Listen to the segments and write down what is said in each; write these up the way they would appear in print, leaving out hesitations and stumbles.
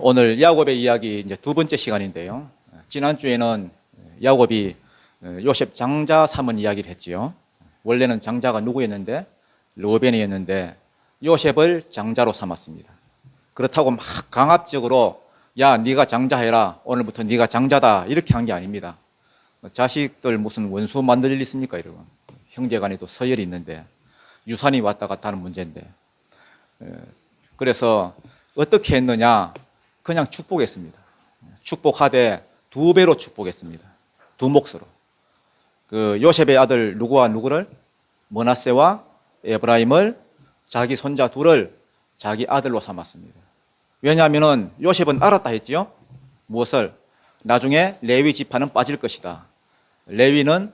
오늘 야곱의 이야기 이제 두 번째 시간인데요. 지난주에는 야곱이 요셉 장자 삼은 이야기를 했지요. 원래는 장자가 누구였는데 르우벤이었는데 요셉을 장자로 삼았습니다. 그렇다고 막 강압적으로 야 네가 장자해라, 오늘부터 네가 장자다, 이렇게 한 게 아닙니다. 자식들 무슨 원수 만들 일 있습니까? 이러고 형제간에도 서열이 있는데 유산이 왔다 갔다 하는 문제인데, 그래서 어떻게 했느냐? 그냥 축복했습니다. 축복하되 두 배로 축복했습니다. 두 몫으로. 그 요셉의 아들 누구와 누구를? 므낫세와 에브라임을, 자기 손자 둘을 자기 아들로 삼았습니다. 왜냐하면 요셉은 알았다 했지요. 무엇을? 나중에 레위 지파는 빠질 것이다. 레위는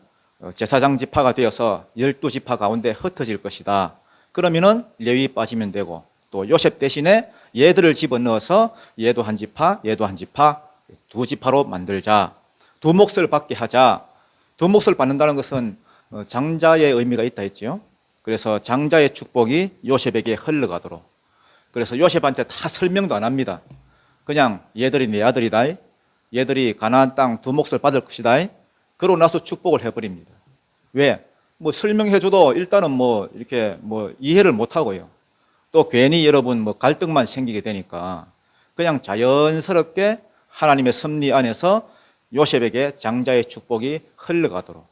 제사장 지파가 되어서 12지파 가운데 흩어질 것이다. 그러면은 레위 빠지면 되고, 또 요셉 대신에 얘들을 집어넣어서 얘도 한 지파, 얘도 한 지파, 두 지파로 만들자. 두 몫을 받게 하자. 두 몫을 받는다는 것은 장자의 의미가 있다 했지요. 그래서 장자의 축복이 요셉에게 흘러가도록. 그래서 요셉한테 다 설명도 안 합니다. 그냥 얘들이 내 아들이다, 얘들이 가나안 땅 두 몫을 받을 것이다, 그러고 나서 축복을 해버립니다. 왜? 뭐 설명해줘도 일단은 이렇게 이해를 못 하고요. 또 괜히 여러분 갈등만 생기게 되니까 그냥 자연스럽게 하나님의 섭리 안에서 요셉에게 장자의 축복이 흘러가도록.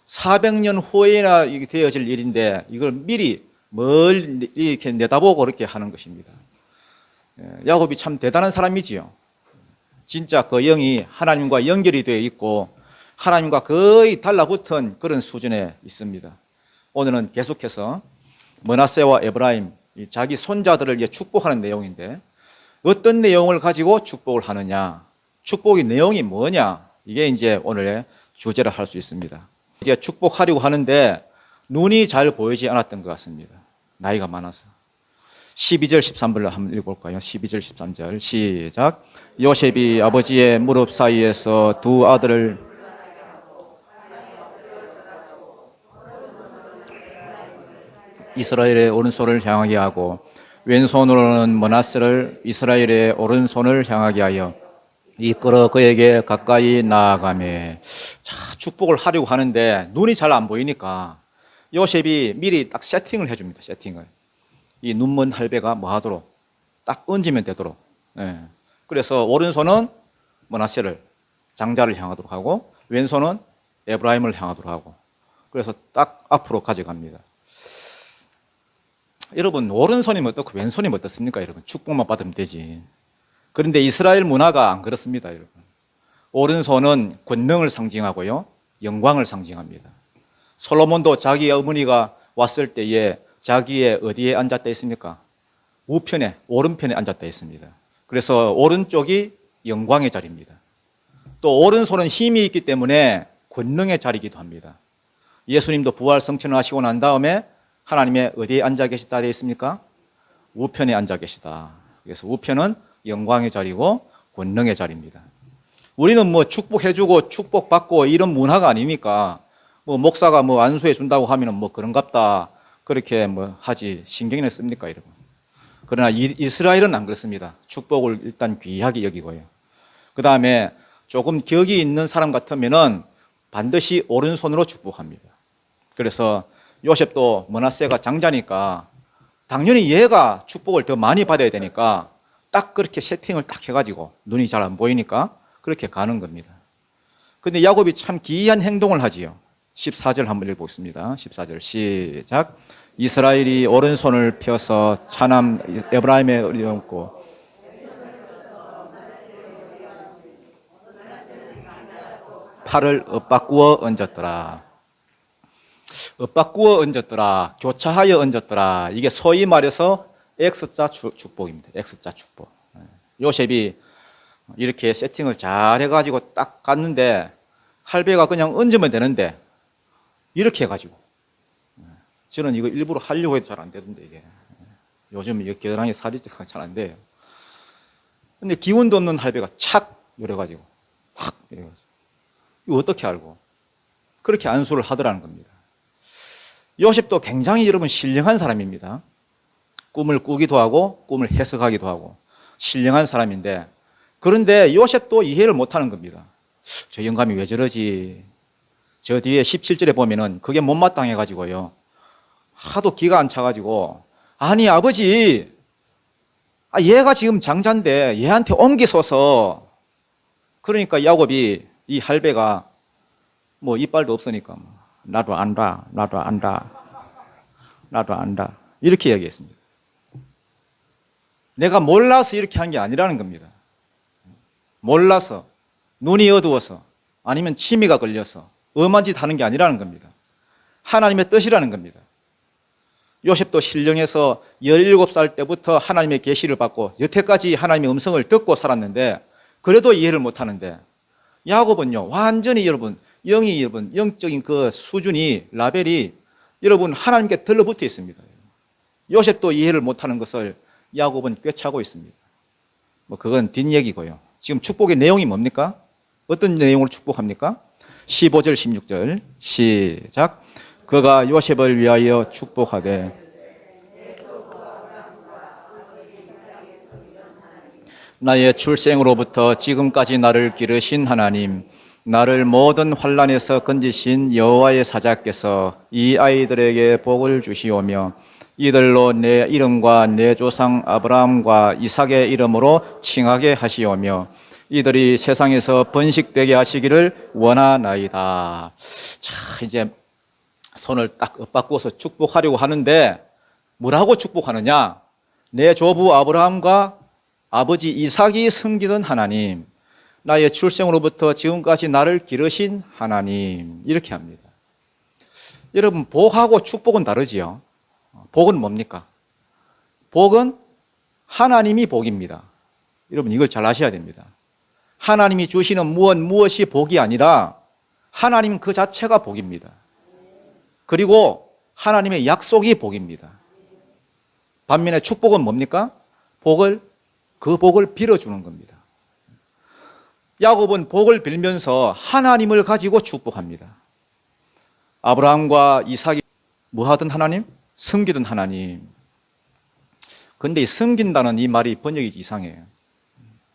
400년 후에나 되어질 일인데 이걸 미리 멀리 이렇게 내다보고 그렇게 하는 것입니다. 야곱이 참 대단한 사람이지요. 진짜 그 영이 하나님과 연결이 되어 있고 하나님과 거의 달라붙은 그런 수준에 있습니다. 오늘은 계속해서 므낫세와 에브라임, 자기 손자들을 축복하는 내용인데, 어떤 내용을 가지고 축복을 하느냐, 축복의 내용이 뭐냐, 이게 이제 오늘의 주제를 할 수 있습니다. 이제 축복하려고 하는데 눈이 잘 보이지 않았던 것 같습니다. 나이가 많아서. 12절 13절을 한번 읽어볼까요? 12절 13절 시작. 요셉이 아버지의 무릎 사이에서 두 아들을 이스라엘의 오른손을 향하게 하고 왼손으로는 므낫세를 이스라엘의 오른손을 향하게 하여 이끌어 그에게 가까이 나아가매. 자, 축복을 하려고 하는데 눈이 잘 안 보이니까 요셉이 미리 딱 세팅을 해줍니다. 세팅을. 이 눈먼 할배가 하도록 딱 얹으면 되도록. 그래서 오른손은 므낫세를, 장자를 향하도록 하고 왼손은 에브라임을 향하도록 하고, 그래서 딱 앞으로 가져갑니다. 여러분, 오른손이면 어떻고 왼손이면 어떻습니까? 여러분, 축복만 받으면 되지. 그런데 이스라엘 문화가 안 그렇습니다. 여러분, 오른손은 권능을 상징하고요, 영광을 상징합니다. 솔로몬도 자기 어머니가 왔을 때에 자기의 어디에 앉았다 했습니까? 우편에, 오른편에 앉았다 했습니다. 그래서 오른쪽이 영광의 자리입니다. 또 오른손은 힘이 있기 때문에 권능의 자리이기도 합니다. 예수님도 부활 성천하시고 난 다음에 하나님의 어디에 앉아 계시다 되어 있습니까? 우편에 앉아 계시다. 그래서 우편은 영광의 자리고 권능의 자리입니다. 우리는 축복해주고 축복받고 이런 문화가 아니니까 목사가 안수해 준다고 하면 그런갑다, 그렇게 하지 신경이 씁니까, 여러분? 그러나 이스라엘은 안 그렇습니다. 축복을 일단 귀하게 여기고요. 그 다음에 조금 격이 있는 사람 같으면은 반드시 오른손으로 축복합니다. 그래서 요셉도 므낫세가 장자니까 당연히 얘가 축복을 더 많이 받아야 되니까 딱 그렇게 세팅을 딱 해가지고 눈이 잘 안 보이니까 그렇게 가는 겁니다. 근데 야곱이 참 기이한 행동을 하지요. 14절 한번 읽어보겠습니다. 14절 시작. 이스라엘이 오른손을 펴서 차남 에브라임에 얹고 팔을 엇바꾸어 얹었더라. 엇바꾸어 얹었더라, 교차하여 얹었더라. 이게 소위 말해서 X자 축복입니다. X자 축복. 요셉이 이렇게 세팅을 잘 해가지고 딱 갔는데 할배가 그냥 얹으면 되는데 이렇게 해가지고, 저는 이거 일부러 하려고 해도 잘 안 되던데, 이게 요즘 겨드랑이 살이 잘 안 돼요. 근데 기운도 없는 할배가 착 이래가지고 탁 이래가지고, 이거 어떻게 알고 그렇게 안수를 하더라는 겁니다. 요셉도 굉장히 여러분 신령한 사람입니다. 꿈을 꾸기도 하고 꿈을 해석하기도 하고 신령한 사람인데, 그런데 요셉도 이해를 못하는 겁니다. 저 영감이 왜 저러지? 저 뒤에 17절에 보면은 그게 못마땅해가지고요, 하도 기가 안 차가지고, 아니 아버지, 얘가 지금 장자인데 얘한테 옮기소서. 그러니까 야곱이, 이 할배가 뭐 이빨도 없으니까 나도 안다, 나도 안다, 나도 안다, 이렇게 얘기했습니다. 내가 몰라서 이렇게 한 게 아니라는 겁니다. 몰라서, 눈이 어두워서, 아니면 취미가 걸려서 엄한 짓 하는 게 아니라는 겁니다. 하나님의 뜻이라는 겁니다. 요셉도 신령해서 17살 때부터 하나님의 계시를 받고 여태까지 하나님의 음성을 듣고 살았는데, 그래도 이해를 못하는데, 야곱은요 완전히 여러분 영적인 그 수준이, 라벨이 여러분 하나님께 들러붙어 있습니다. 요셉도 이해를 못하는 것을 야곱은 꿰차고 있습니다. 뭐 그건 뒷얘기고요. 지금 축복의 내용이 뭡니까? 어떤 내용을 축복합니까? 15절 16절 시작. 그가 요셉을 위하여 축복하되 나의 출생으로부터 지금까지 나를 기르신 하나님, 나를 모든 환난에서 건지신 여호와의 사자께서 이 아이들에게 복을 주시오며 이들로 내 이름과 내 조상 아브라함과 이삭의 이름으로 칭하게 하시오며 이들이 세상에서 번식되게 하시기를 원하나이다. 자, 이제 손을 딱 엇바꾸어서 축복하려고 하는데, 뭐라고 축복하느냐? 내 조부 아브라함과 아버지 이삭이 섬기던 하나님, 나의 출생으로부터 지금까지 나를 기르신 하나님, 이렇게 합니다. 여러분, 복하고 축복은 다르지요. 복은 뭡니까? 복은 하나님이 복입니다. 여러분, 이걸 잘 아셔야 됩니다. 하나님이 주시는 무엇이 복이 아니라 하나님 그 자체가 복입니다. 그리고 하나님의 약속이 복입니다. 반면에 축복은 뭡니까? 그 복을 빌어주는 겁니다. 야곱은 복을 빌면서 하나님을 가지고 축복합니다. 아브라함과 이삭이 뭐 하던 하나님? 섬기던 하나님. 그런데 이 섬긴다는 이 말이 번역이 이상해요.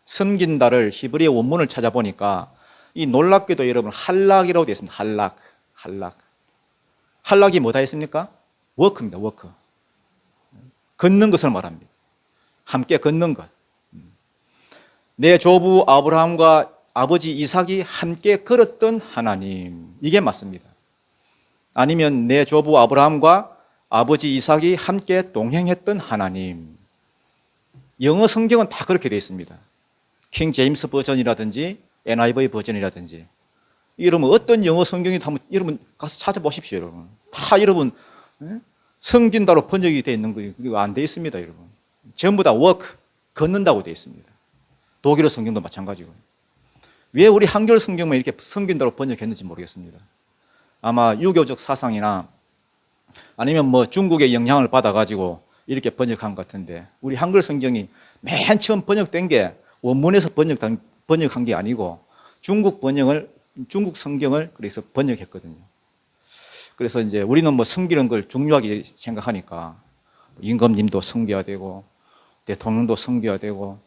섬긴다를 히브리어 원문을 찾아보니까 이 놀랍게도 여러분 할락이라고 되어 있습니다. 할락이 뭐다 했습니까? 워크입니다. 워크. 걷는 것을 말합니다. 함께 걷는 것. 내 조부 아브라함과 아버지 이삭이 함께 걸었던 하나님, 이게 맞습니다. 아니면 내 조부 아브라함과 아버지 이삭이 함께 동행했던 하나님. 영어 성경은 다 그렇게 되어 있습니다. 킹 제임스 버전이라든지 NIV 버전이라든지. 여러분 어떤 영어 성경이 한번 여러분 가서 찾아보십시오. 여러분 다 여러분 섬긴다로 번역이 되어 있는 거 이거 안 되어 있습니다. 여러분 전부 다 work, 걷는다고 되어 있습니다. 독일어 성경도 마찬가지고. 왜 우리 한글 성경만 이렇게 섬긴다로 번역했는지 모르겠습니다. 아마 유교적 사상이나 아니면 뭐 중국의 영향을 받아가지고 이렇게 번역한 것 같은데, 우리 한글 성경이 맨 처음 번역된 게 원문에서 번역한 게 아니고 중국 성경을 그래서 번역했거든요. 그래서 이제 우리는 뭐 섬기는 걸 중요하게 생각하니까 임금님도 섬겨야 되고 대통령도 섬겨야 되고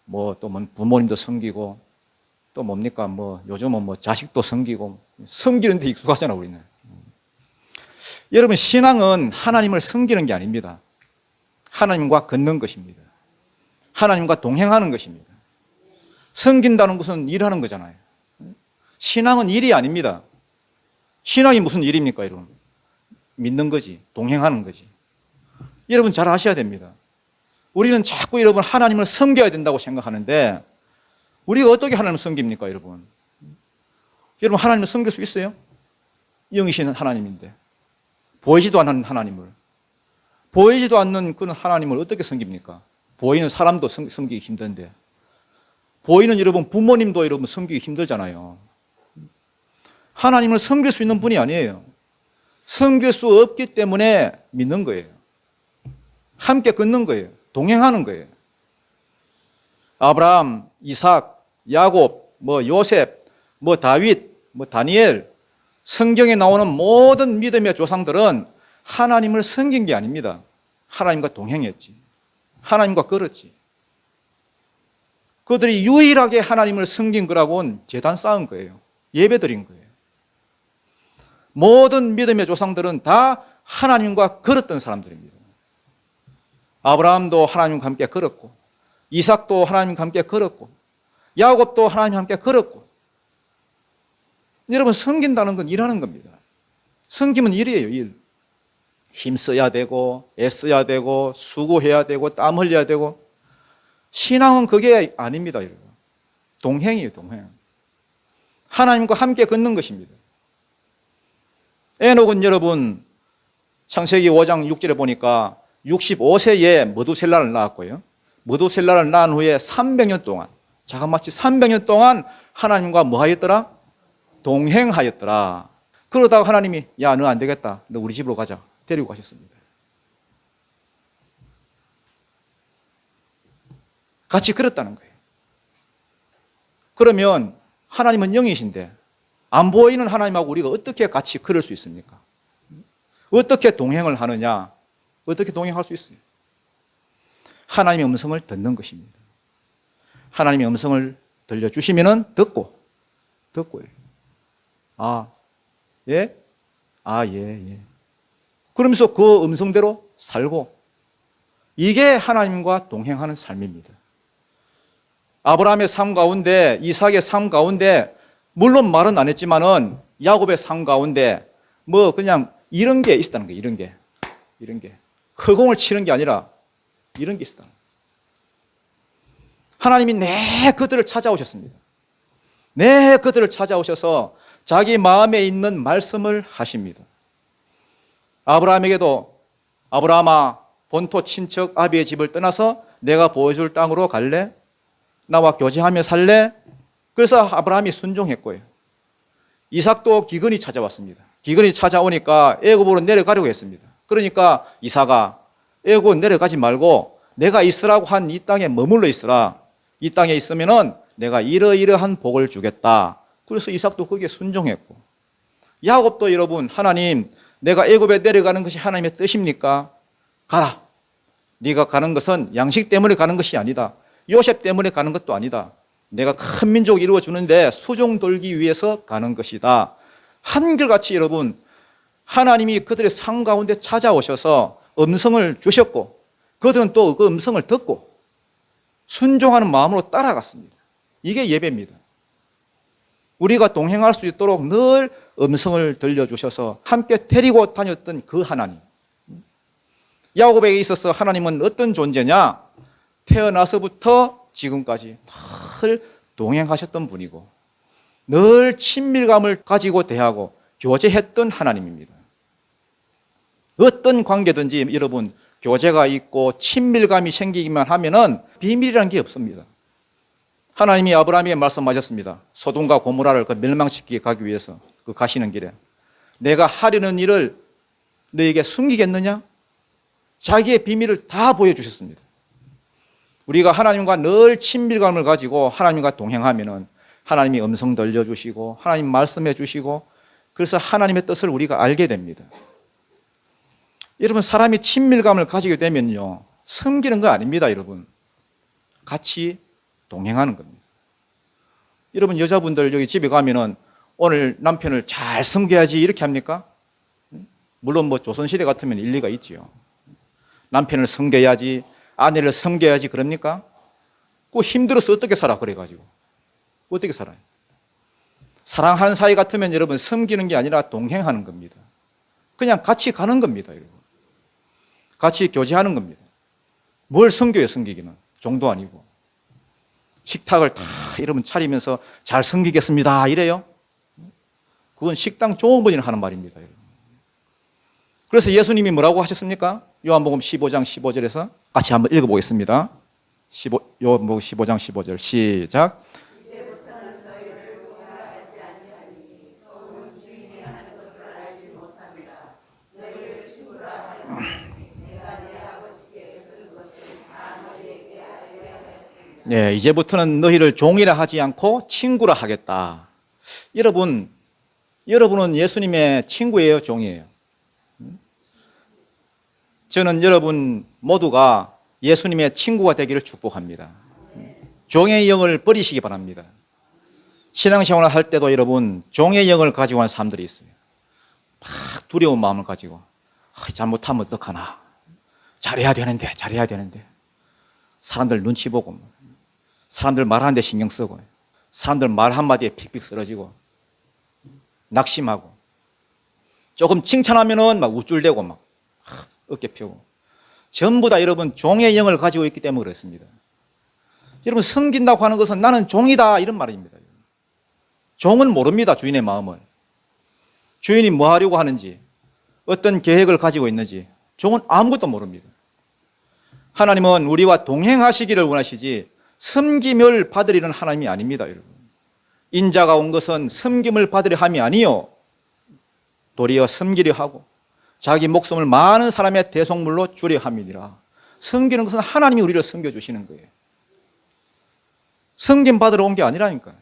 뭐 또 부모님도 섬기고 또 뭡니까 뭐 요즘은 뭐 자식도 섬기고 섬기는 데 익숙하잖아 우리는. 여러분 신앙은 하나님을 섬기는 게 아닙니다. 하나님과 걷는 것입니다. 하나님과 동행하는 것입니다. 섬긴다는 것은 일하는 거잖아요. 신앙은 일이 아닙니다. 신앙이 무슨 일입니까 여러분? 믿는 거지, 동행하는 거지. 여러분 잘 아셔야 됩니다. 우리는 자꾸 여러분 하나님을 섬겨야 된다고 생각하는데, 우리가 어떻게 하나님을 섬깁니까 여러분? 여러분 하나님을 섬길 수 있어요? 영이신 하나님인데 보이지도 않는 하나님을, 보이지도 않는 그런 하나님을 어떻게 섬깁니까? 보이는 사람도 섬기기 힘든데, 보이는 여러분 부모님도 여러분 섬기기 힘들잖아요. 하나님을 섬길 수 있는 분이 아니에요. 섬길 수 없기 때문에 믿는 거예요. 함께 걷는 거예요. 동행하는 거예요. 아브라함, 이삭, 야곱, 뭐 요셉, 뭐 다윗, 뭐 다니엘, 성경에 나오는 모든 믿음의 조상들은 하나님을 섬긴 게 아닙니다. 하나님과 동행했지. 하나님과 걸었지. 그들이 유일하게 하나님을 섬긴 거라고는 제단 쌓은 거예요. 예배 드린 거예요. 모든 믿음의 조상들은 다 하나님과 걸었던 사람들입니다. 아브라함도 하나님과 함께 걸었고, 이삭도 하나님과 함께 걸었고, 야곱도 하나님과 함께 걸었고. 여러분, 섬긴다는 건 일하는 겁니다. 섬김은 일이에요, 일. 힘써야 되고, 애써야 되고, 수고해야 되고, 땀 흘려야 되고. 신앙은 그게 아닙니다, 여러분. 동행이에요, 동행. 하나님과 함께 걷는 것입니다. 에녹은 여러분, 창세기 5장 6절에 보니까 65세에 머두셀라를 낳았고요. 머두셀라를 낳은 후에 300년 동안, 자그마치 300년 동안 하나님과 뭐 하였더라? 동행하였더라. 그러다가 하나님이, 야, 너 안 되겠다. 너 우리 집으로 가자. 데리고 가셨습니다. 같이 걸었다는 거예요. 그러면 하나님은 영이신데 안 보이는 하나님하고 우리가 어떻게 같이 걸을 수 있습니까? 어떻게 동행을 하느냐? 어떻게 동행할 수 있어요? 하나님의 음성을 듣는 것입니다. 하나님의 음성을 들려주시면은 듣고요. 아, 예? 아, 예. 그러면서 그 음성대로 살고, 이게 하나님과 동행하는 삶입니다. 아브라함의 삶 가운데, 이삭의 삶 가운데, 물론 말은 안 했지만은 야곱의 삶 가운데 뭐 그냥 이런 게 있었다는 거예요. 이런 게 허공을 치는 게 아니라 이런 게 있었다는 거예요. 하나님이 내 그들을 찾아오셨습니다. 내 그들을 찾아오셔서 자기 마음에 있는 말씀을 하십니다. 아브라함에게도, 아브라함아, 본토 친척 아비의 집을 떠나서 내가 보여줄 땅으로 갈래? 나와 교제하며 살래? 그래서 아브라함이 순종했고요. 이삭도 기근이 찾아왔습니다. 기근이 찾아오니까 애굽으로 내려가려고 했습니다. 그러니까 이삭아, 애굽 내려가지 말고 내가 있으라고 한 이 땅에 머물러 있으라. 이 땅에 있으면은 내가 이러이러한 복을 주겠다. 그래서 이삭도 거기에 순종했고, 야곱도 여러분, 하나님, 내가 애굽에 내려가는 것이 하나님의 뜻입니까? 가라. 네가 가는 것은 양식 때문에 가는 것이 아니다. 요셉 때문에 가는 것도 아니다. 내가 큰 민족을 이루어 주는데 수종 돌기 위해서 가는 것이다. 한결같이 여러분, 하나님이 그들의 삶 가운데 찾아오셔서 음성을 주셨고, 그들은 또 그 음성을 듣고 순종하는 마음으로 따라갔습니다. 이게 예배입니다. 우리가 동행할 수 있도록 늘 음성을 들려주셔서 함께 데리고 다녔던 그 하나님. 야곱에게 있어서 하나님은 어떤 존재냐? 태어나서부터 지금까지 늘 동행하셨던 분이고, 늘 친밀감을 가지고 대하고 교제했던 하나님입니다. 어떤 관계든지 여러분, 교제가 있고 친밀감이 생기기만 하면은 비밀이라는 게 없습니다. 하나님이 아브라함에게 말씀하셨습니다. 소돔과 고모라를 그 멸망시키게 가기 위해서 그 가시는 길에 내가 하려는 일을 너에게 숨기겠느냐? 자기의 비밀을 다 보여주셨습니다. 우리가 하나님과 늘 친밀감을 가지고 하나님과 동행하면은 하나님이 음성 들려주시고 하나님 말씀해 주시고, 그래서 하나님의 뜻을 우리가 알게 됩니다. 여러분, 사람이 친밀감을 가지게 되면요, 섬기는 거 아닙니다. 여러분, 같이 동행하는 겁니다. 여러분, 여자분들 여기 집에 가면은 오늘 남편을 잘 섬겨야지 이렇게 합니까? 물론 뭐 조선시대 같으면 일리가 있지요. 남편을 섬겨야지, 아내를 섬겨야지 그럽니까? 그 힘들어서 어떻게 살아? 그래가지고 어떻게 살아요? 사랑하는 사이 같으면 여러분, 섬기는 게 아니라 동행하는 겁니다. 그냥 같이 가는 겁니다. 여러분, 같이 교제하는 겁니다. 뭘 섬겨요? 섬기기는 정도 아니고. 식탁을 다 여러분 차리면서 잘 섬기겠습니다 이래요? 그건 식당 종업원이 하는 말입니다. 여러분. 그래서 예수님이 뭐라고 하셨습니까? 요한복음 15장 15절에서 같이 한번 읽어보겠습니다. 요한복음 15장 15절 시작. 네, 이제부터는 너희를 종이라 하지 않고 친구라 하겠다. 여러분은 예수님의 친구예요, 종이에요? 저는 여러분 모두가 예수님의 친구가 되기를 축복합니다. 종의 영을 버리시기 바랍니다. 신앙생활을 할 때도 여러분 종의 영을 가지고 하는 사람들이 있어요. 막 두려운 마음을 가지고 잘못하면 어떡하나, 잘해야 되는데 사람들 눈치 보고, 사람들 말하는데 신경 쓰고, 사람들 말 한마디에 픽픽 쓰러지고, 낙심하고, 조금 칭찬하면은 막 우쭐대고 막 어깨 펴고, 전부 다 여러분 종의 영을 가지고 있기 때문에 그렇습니다. 여러분 섬긴다고 하는 것은 나는 종이다 이런 말입니다. 종은 모릅니다. 주인의 마음을. 주인이 뭐 하려고 하는지, 어떤 계획을 가지고 있는지 종은 아무것도 모릅니다. 하나님은 우리와 동행하시기를 원하시지 섬김을 받으리는 하나님이 아닙니다. 여러분, 인자가 온 것은 섬김을 받으려 함이 아니요 도리어 섬기려 하고 자기 목숨을 많은 사람의 대속물로 주려 함이니라. 섬기는 것은 하나님이 우리를 섬겨주시는 거예요. 섬김 받으러 온 게 아니라니까요.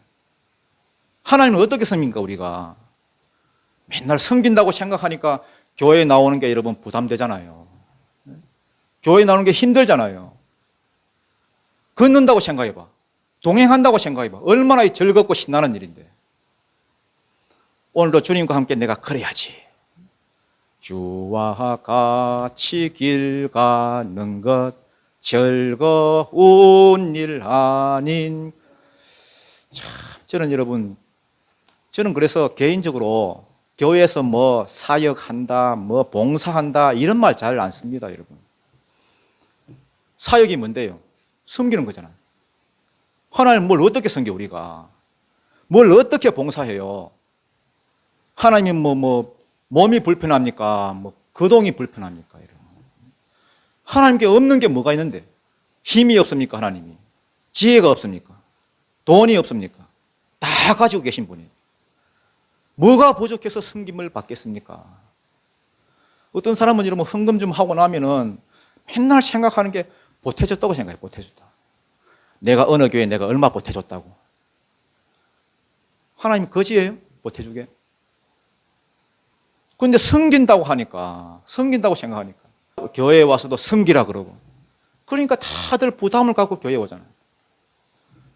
하나님은 어떻게 섬깁니까? 우리가 맨날 섬긴다고 생각하니까 교회에 나오는 게 여러분 부담되잖아요. 교회에 나오는 게 힘들잖아요. 걷는다고 생각해봐. 동행한다고 생각해봐. 얼마나 즐겁고 신나는 일인데. 오늘도 주님과 함께 내가 그래야지. 주와 같이 길 가는 것 즐거운 일 아닌. 참, 저는 그래서 개인적으로 교회에서 뭐 사역한다, 뭐 봉사한다 이런 말 잘 안 씁니다, 여러분. 사역이 뭔데요? 섬기는 거잖아요. 하나님 뭘 어떻게 섬겨 우리가? 뭘 어떻게 봉사해요? 하나님이 몸이 불편합니까? 거동이 불편합니까? 이런. 하나님께 없는 게 뭐가 있는데? 힘이 없습니까? 하나님이 지혜가 없습니까? 돈이 없습니까? 다 가지고 계신 분이 뭐가 부족해서 섬김을 받겠습니까? 어떤 사람은 이러면 헌금 좀 하고 나면은 맨날 생각하는 게 보태줬다고 생각해. 보태줬다. 내가 어느 교회에 내가 얼마 보태줬다고. 하나님 거지예요? 보태주게. 그런데 섬긴다고 생각하니까 교회에 와서도 섬기라 그러고, 그러니까 다들 부담을 갖고 교회에 오잖아요.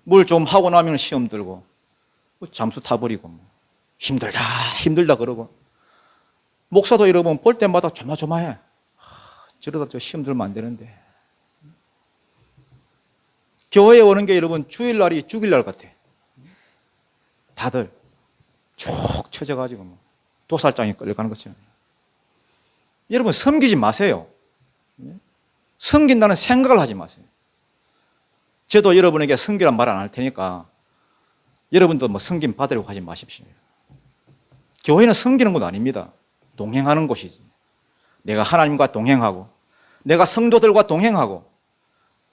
뭘 좀 하고 나면 시험 들고 잠수 타버리고 힘들다 그러고, 목사도 여러분 볼 때마다 조마조마해. 저러다 저 시험 들면 안 되는데. 교회에 오는 게 여러분 주일날이 죽일날 같아. 다들 쭉 처져가지고 도살장에 끌려가는 것처럼. 여러분 섬기지 마세요. 섬긴다는 생각을 하지 마세요. 저도 여러분에게 섬기란 말 안 할 테니까 여러분도 섬김 받으려고 하지 마십시오. 교회는 섬기는 곳 아닙니다. 동행하는 곳이지. 내가 하나님과 동행하고, 내가 성도들과 동행하고,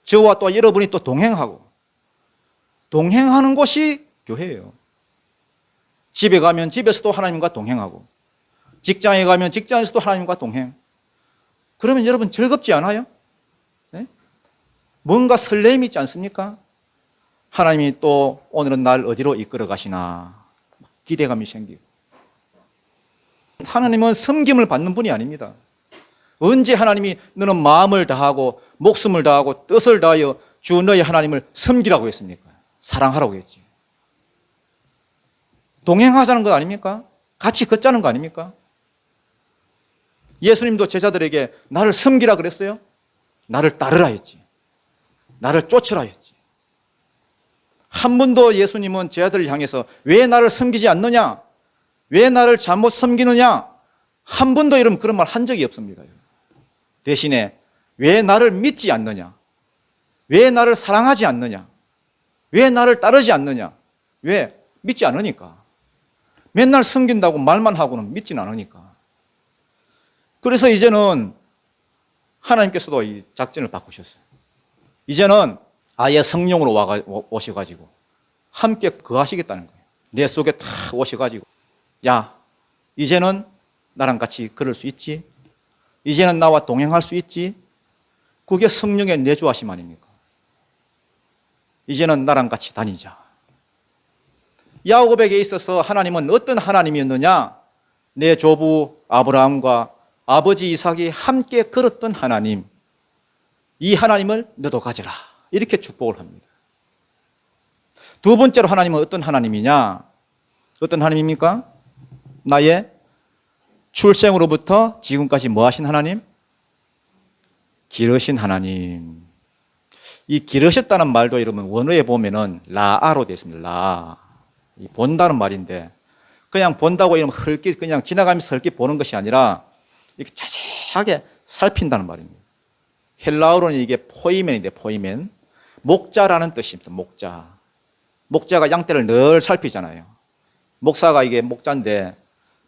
저와 또 여러분이 또 동행하고, 동행하는 곳이 교회예요. 집에 가면 집에서도 하나님과 동행하고, 직장에 가면 직장에서도 하나님과 동행. 그러면 여러분 즐겁지 않아요? 네? 뭔가 설렘이 있지 않습니까? 하나님이 또 오늘은 날 어디로 이끌어 가시나 기대감이 생기고. 하나님은 섬김을 받는 분이 아닙니다. 언제 하나님이 너는 마음을 다하고 목숨을 다하고 뜻을 다하여 주 너의 하나님을 섬기라고 했습니까? 사랑하라고 했지. 동행하자는 것 아닙니까? 같이 걷자는 거 아닙니까? 예수님도 제자들에게 나를 섬기라 그랬어요? 나를 따르라 했지. 나를 쫓으라 했지. 한 번도 예수님은 제자들을 향해서 왜 나를 섬기지 않느냐? 왜 나를 잘못 섬기느냐? 한 번도 여러분 그런 말 한 적이 없습니다. 대신에 왜 나를 믿지 않느냐? 왜 나를 사랑하지 않느냐? 왜 나를 따르지 않느냐? 왜? 믿지 않으니까. 맨날 섬긴다고 말만 하고는 믿지는 않으니까. 그래서 이제는 하나님께서도 이 작전을 바꾸셨어요. 이제는 아예 성령으로 오셔가지고 함께 거하시겠다는 거예요. 내 속에 다 오셔가지고, 야, 이제는 나랑 같이 걸을 수 있지? 이제는 나와 동행할 수 있지? 그게 성령의 내주하심 아닙니까? 이제는 나랑 같이 다니자. 야곱에게 있어서 하나님은 어떤 하나님이었느냐? 내 조부 아브라함과 아버지 이삭이 함께 걸었던 하나님, 이 하나님을 너도 가져라, 이렇게 축복을 합니다. 두 번째로 하나님은 어떤 하나님이냐? 어떤 하나님입니까? 나의 출생으로부터 지금까지 뭐 하신 하나님? 기르신 하나님. 이 기르셨다는 말도 여러분 원어에 보면은 라아로 되어 있습니다. 라. 본다는 말인데 그냥 본다고 이러면 헐깃 그냥 지나가면서 헐깃 보는 것이 아니라 이렇게 자세하게 살핀다는 말입니다. 헬라어로는 이게 포이멘인데 포이멘. 목자라는 뜻입니다. 목자. 목자가 양떼를 늘 살피잖아요. 목사가 이게 목자인데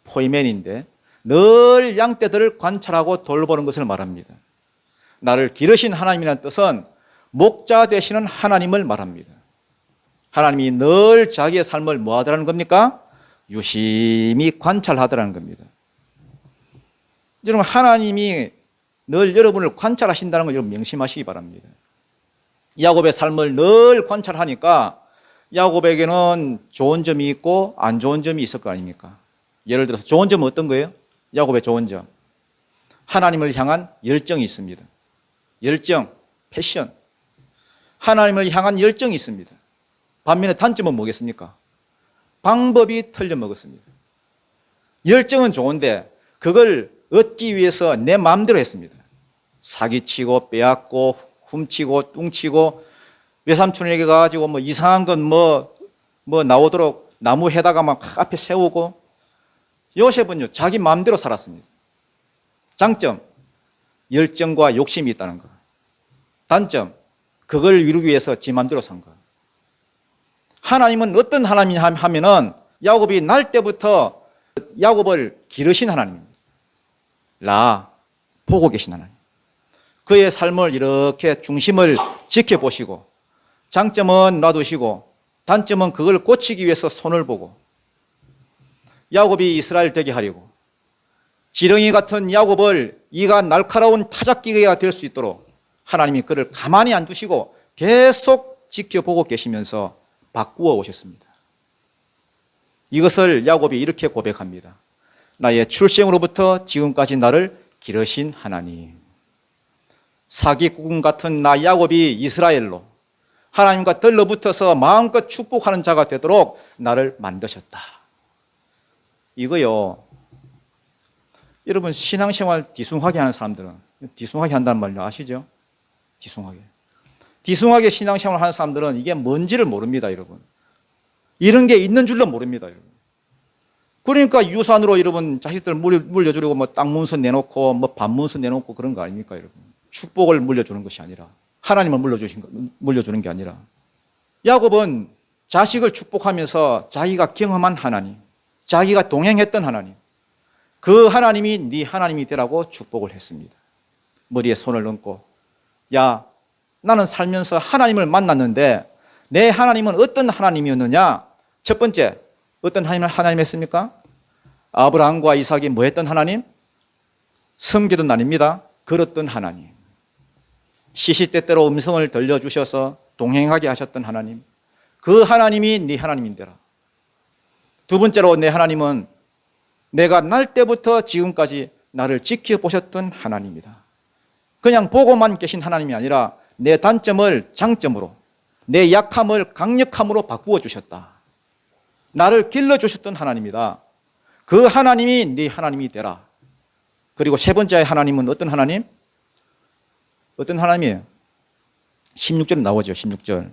포이멘인데 늘 양떼들을 관찰하고 돌보는 것을 말합니다. 나를 기르신 하나님이라는 뜻은 목자 되시는 하나님을 말합니다. 하나님이 늘 자기의 삶을 뭐 하더라는 겁니까? 유심히 관찰하더라는 겁니다. 여러분 하나님이 늘 여러분을 관찰하신다는 걸 여러분 명심하시기 바랍니다. 야곱의 삶을 늘 관찰하니까 야곱에게는 좋은 점이 있고 안 좋은 점이 있을 거 아닙니까? 예를 들어서 좋은 점은 어떤 거예요? 야곱의 좋은 점. 하나님을 향한 열정이 있습니다. 열정, 패션. 하나님을 향한 열정이 있습니다. 반면에 단점은 뭐겠습니까? 방법이 틀려먹었습니다. 열정은 좋은데 그걸 얻기 위해서 내 마음대로 했습니다. 사기치고 빼앗고 훔치고 뚱치고 외삼촌에게 가지고 뭐 이상한 건 뭐 나오도록 나무 해다가 막 앞에 세우고 요셉은요 자기 마음대로 살았습니다. 장점 열정과 욕심이 있다는 거. 단점 그걸 이루기 위해서 지 마음대로 산 거. 하나님은 어떤 하나님이냐 하면은 야곱이 날 때부터 야곱을 기르신 하나님입니다. 보고 계신 하나님. 그의 삶을 이렇게 중심을 지켜보시고 장점은 놔두시고 단점은 그걸 고치기 위해서 손을 보고 야곱이 이스라엘 되게 하려고 지렁이 같은 야곱을 이가 날카로운 타작기가 될 수 있도록 하나님이 그를 가만히 안 두시고 계속 지켜보고 계시면서 바꾸어 오셨습니다. 이것을 야곱이 이렇게 고백합니다. 나의 출생으로부터 지금까지 나를 기르신 하나님. 사기꾼 같은 나 야곱이 이스라엘로 하나님과 들러붙어서 마음껏 축복하는 자가 되도록 나를 만드셨다. 이거요. 여러분 신앙생활 뒤숭하게 하는 사람들은 뒤숭하게 한다는 말로 아시죠? 뒤숭하게 신앙생활 하는 사람들은 이게 뭔지를 모릅니다, 여러분. 이런 게 있는 줄로 모릅니다, 여러분. 그러니까 유산으로 여러분 자식들 물려주려고 뭐 땅 문서 내놓고 뭐 밥 문서 내놓고 그런 거 아닙니까, 여러분? 축복을 물려주는 것이 아니라 하나님을 물려주는 게 아니라 야곱은 자식을 축복하면서 자기가 경험한 하나님, 자기가 동행했던 하나님, 그 하나님이 네 하나님이 되라고 축복을 했습니다. 머리에 손을 얹고 야 나는 살면서 하나님을 만났는데 내 하나님은 어떤 하나님이었느냐? 첫 번째 어떤 하나님이었습니까? 아브라함과 이삭이 뭐 했던 하나님? 섬기던 아닙니다. 걸었던 하나님. 시시때때로 음성을 들려주셔서 동행하게 하셨던 하나님. 그 하나님이 네 하나님인데라. 두 번째로 내 하나님은 내가 날 때부터 지금까지 나를 지켜보셨던 하나님이다. 그냥 보고만 계신 하나님이 아니라 내 단점을 장점으로, 내 약함을 강력함으로 바꾸어 주셨다. 나를 길러주셨던 하나님이다. 그 하나님이 네 하나님이 되라. 그리고 세 번째 하나님은 어떤 하나님? 어떤 하나님이에요? 16절 나오죠. 16절.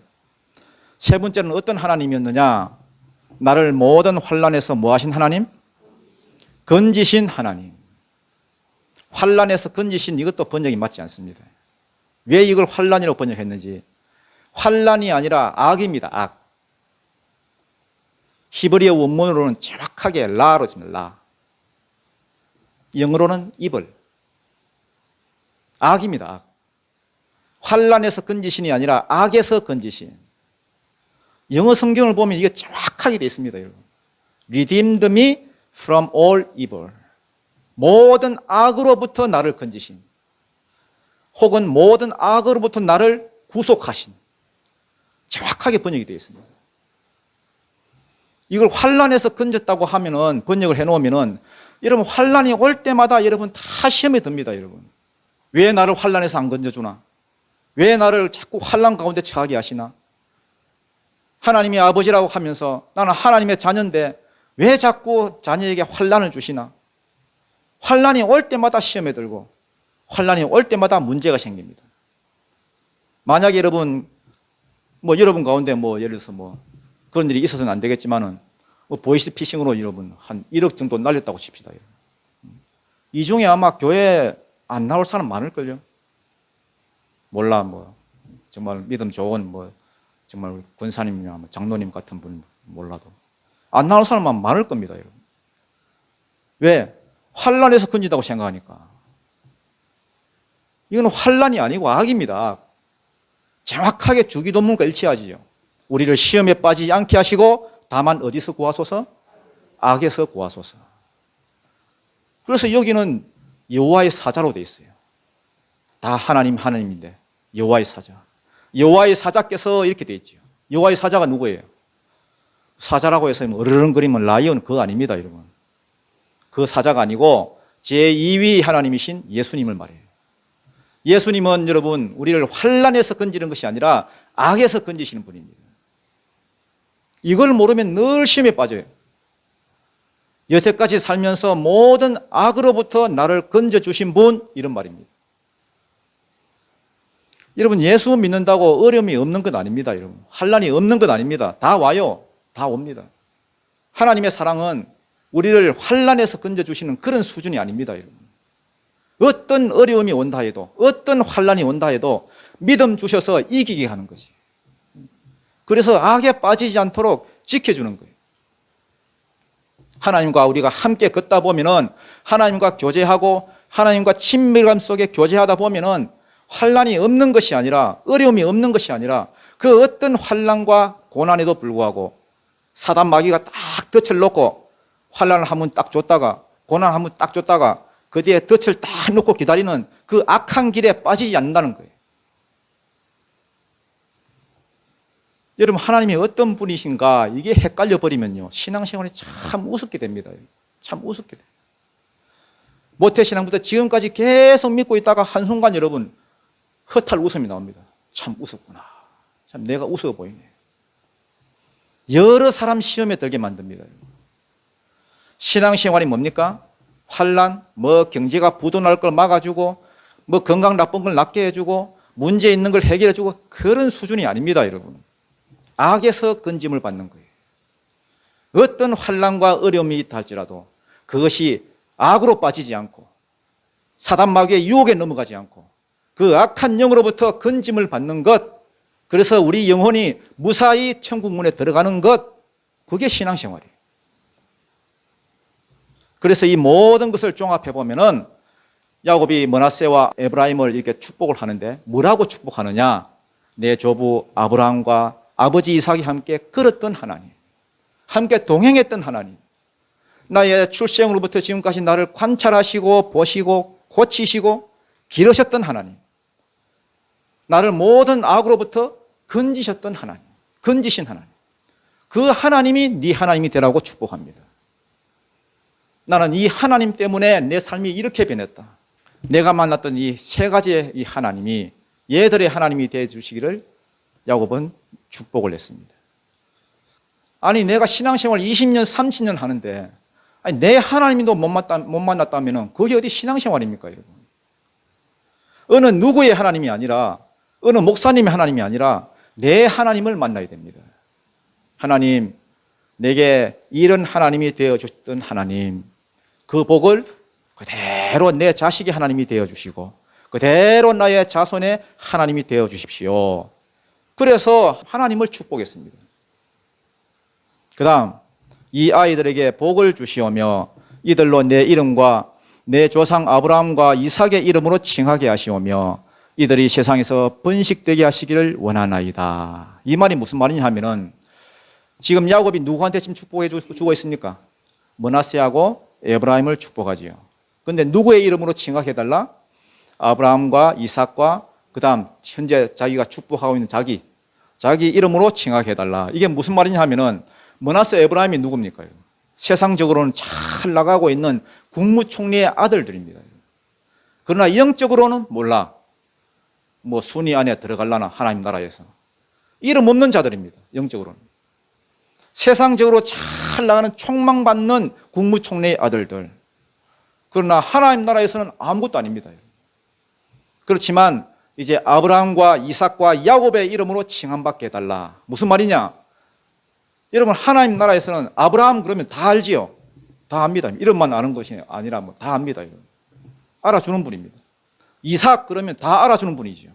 세 번째는 어떤 하나님이었느냐? 나를 모든 환난에서 뭐 하신 하나님? 건지신 하나님. 환난에서 건지신 이것도 번역이 맞지 않습니다. 왜 이걸 환난이라고 번역했는지. 환난이 아니라 악입니다. 악. 히브리어 원문으로는 정확하게 라로 씁니다. 라. 영어로는 evil. 악입니다. 악. 환난에서 건지신이 아니라 악에서 건지신. 영어 성경을 보면 이게 정확하게 되어 있습니다, 여러분. Redeemed me from all evil. 모든 악으로부터 나를 건지신. 혹은 모든 악으로부터 나를 구속하신. 정확하게 번역이 되어 있습니다. 이걸 환난에서 건졌다고 하면은 번역을 해놓으면은 여러분 환난이 올 때마다 여러분 다 시험에 듭니다, 여러분. 왜 나를 환난에서 안 건져주나? 왜 나를 자꾸 환난 가운데 처하게 하시나? 하나님의 아버지라고 하면서 나는 하나님의 자녀인데 왜 자꾸 자녀에게 환난을 주시나? 환난이 올 때마다 시험에 들고 환난이 올 때마다 문제가 생깁니다. 만약에 여러분 여러분 가운데 예를 들어서 그런 일이 있어서는 안 되겠지만은 보이스피싱으로 여러분 한 1억 정도 날렸다고 칩시다. 이 중에 아마 교회 안 나올 사람 많을걸요. 몰라 정말 믿음 좋은 정말 우리 권사님이나 장로님 같은 분 몰라도 안 나올 사람만 많을 겁니다, 여러분. 왜? 환난에서 건진다고 생각하니까. 이건 환난이 아니고 악입니다. 정확하게 주기도문과 일치하지요. 우리를 시험에 빠지지 않게 하시고 다만 어디서 구하소서? 악에서 구하소서. 그래서 여기는 여호와의 사자로 돼 있어요. 다 하나님인데 여호와의 사자. 여호와의 사자께서 이렇게 돼 있죠. 여호와의 사자가 누구예요? 사자라고 해서 어르렁거리면 라이언 그거 아닙니다, 여러분. 그 사자가 아니고 제2위 하나님이신 예수님을 말해요. 예수님은 여러분 우리를 환난에서 건지는 것이 아니라 악에서 건지시는 분입니다. 이걸 모르면 늘 시험에 빠져요. 여태까지 살면서 모든 악으로부터 나를 건져주신 분, 이런 말입니다. 여러분 예수 믿는다고 어려움이 없는 것 아닙니다. 여러분 환난이 없는 것 아닙니다. 다 와요. 다 옵니다. 하나님의 사랑은 우리를 환난에서 건져주시는 그런 수준이 아닙니다. 여러분. 어떤 어려움이 온다 해도 어떤 환난이 온다 해도 믿음 주셔서 이기게 하는 거지. 그래서 악에 빠지지 않도록 지켜주는 거예요. 하나님과 우리가 함께 걷다 보면은 하나님과 교제하고 하나님과 친밀감 속에 교제하다 보면은 환난이 없는 것이 아니라 어려움이 없는 것이 아니라 그 어떤 환난과 고난에도 불구하고 사단 마귀가 딱 덫을 놓고 환난을 한번 딱 줬다가 고난을 한번 딱 줬다가 그 뒤에 덫을 딱 놓고 기다리는 그 악한 길에 빠지지 않는다는 거예요. 여러분 하나님이 어떤 분이신가 이게 헷갈려 버리면요 신앙생활이 참 우습게 됩니다. 참 우습게 돼요. 모태신앙부터 지금까지 계속 믿고 있다가 한순간 여러분 허탈 웃음이 나옵니다. 참 우습구나. 참 내가 우스워 보이네. 여러 사람 시험에 들게 만듭니다. 신앙생활이 뭡니까? 환난, 경제가 부도날 걸 막아주고 건강 나쁜 걸 낫게 해주고 문제 있는 걸 해결해주고 그런 수준이 아닙니다. 여러분 악에서 건짐을 받는 거예요. 어떤 환난과 어려움이 있다 할지라도 그것이 악으로 빠지지 않고 사단 마귀의 유혹에 넘어가지 않고 그 악한 영으로부터 건짐을 받는 것, 그래서 우리 영혼이 무사히 천국 문에 들어가는 것, 그게 신앙생활이에요. 그래서 이 모든 것을 종합해 보면은 야곱이 므낫세와 에브라임을 이렇게 축복을 하는데 뭐라고 축복하느냐? 내 조부 아브라함과 아버지 이삭이 함께 걸었던 하나님, 함께 동행했던 하나님, 나의 출생으로부터 지금까지 나를 관찰하시고 보시고 고치시고 기르셨던 하나님, 나를 모든 악으로부터 건지셨던 하나님, 건지신 하나님, 그 하나님이 네 하나님이 되라고 축복합니다. 나는 이 하나님 때문에 내 삶이 이렇게 변했다. 내가 만났던 이 세 가지의 이 하나님이 얘들의 하나님이 되어 주시기를 야곱은 축복을 했습니다. 아니 내가 신앙생활 20년 30년 하는데 아니, 내 하나님도 못 만났다면 그게 어디 신앙생활입니까 여러분? 어느 누구의 하나님이 아니라 어느 목사님의 하나님이 아니라 내 하나님을 만나야 됩니다. 하나님, 내게 이런 하나님이 되어주셨던 하나님, 그 복을 그대로 내 자식의 하나님이 되어주시고 그대로 나의 자손의 하나님이 되어주십시오. 그래서 하나님을 축복했습니다. 그 다음 이 아이들에게 복을 주시오며 이들로 내 이름과 내 조상 아브라함과 이삭의 이름으로 칭하게 하시오며 이들이 세상에서 번식되게 하시기를 원하나이다. 이 말이 무슨 말이냐 하면은 지금 야곱이 누구한테 지금 축복해 주고 있습니까? 므낫세하고 에브라임을 축복하지요. 그런데 누구의 이름으로 칭하해달라? 아브라함과 이삭과 그 다음 현재 자기가 축복하고 있는 자기 이름으로 칭하해달라. 이게 무슨 말이냐 하면은 므낫세 에브라임이 누굽니까? 세상적으로는 잘 나가고 있는 국무총리의 아들들입니다. 그러나 영적으로는 몰라. 순위 안에 들어갈라나 하나님 나라에서 이름 없는 자들입니다. 영적으로는. 세상적으로 잘 나가는 촉망받는 국무총리의 아들들. 그러나 하나님 나라에서는 아무것도 아닙니다. 그렇지만 이제 아브라함과 이삭과 야곱의 이름으로 칭함받게 해달라. 무슨 말이냐? 여러분, 하나님 나라에서는 아브라함 그러면 다 알지요. 다 압니다. 이름만 아는 것이 아니라 뭐 다 압니다. 알아주는 분입니다. 이삭 그러면 다 알아주는 분이죠.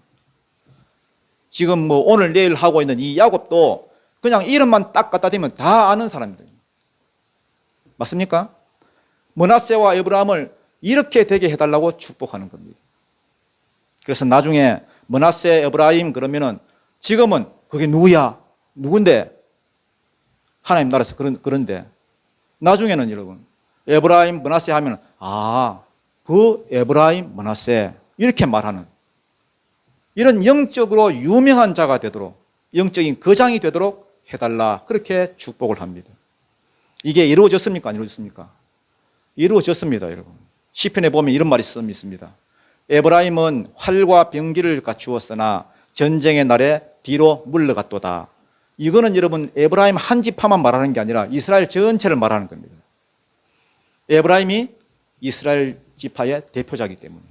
지금 뭐 오늘 내일 하고 있는 이 야곱도 그냥 이름만 딱 갖다 대면 다 아는 사람들. 맞습니까? 므낫세와 에브라함을 이렇게 되게 해달라고 축복하는 겁니다. 그래서 나중에 므낫세, 에브라임 그러면은 지금은 그게 누구야? 누군데? 하나님 나라에서 그런데 나중에는 여러분 에브라임, 므낫세 하면 그 에브라임, 므낫세 이렇게 말하는 이런 영적으로 유명한 자가 되도록 영적인 거장이 되도록 해달라 그렇게 축복을 합니다. 이게 이루어졌습니까? 안 이루어졌습니까? 이루어졌습니다. 여러분 시편에 보면 이런 말이 있습니다. 에브라임은 활과 병기를 갖추었으나 전쟁의 날에 뒤로 물러갔도다. 이거는 여러분 에브라임 한 지파만 말하는 게 아니라 이스라엘 전체를 말하는 겁니다. 에브라임이 이스라엘 지파의 대표자이기 때문에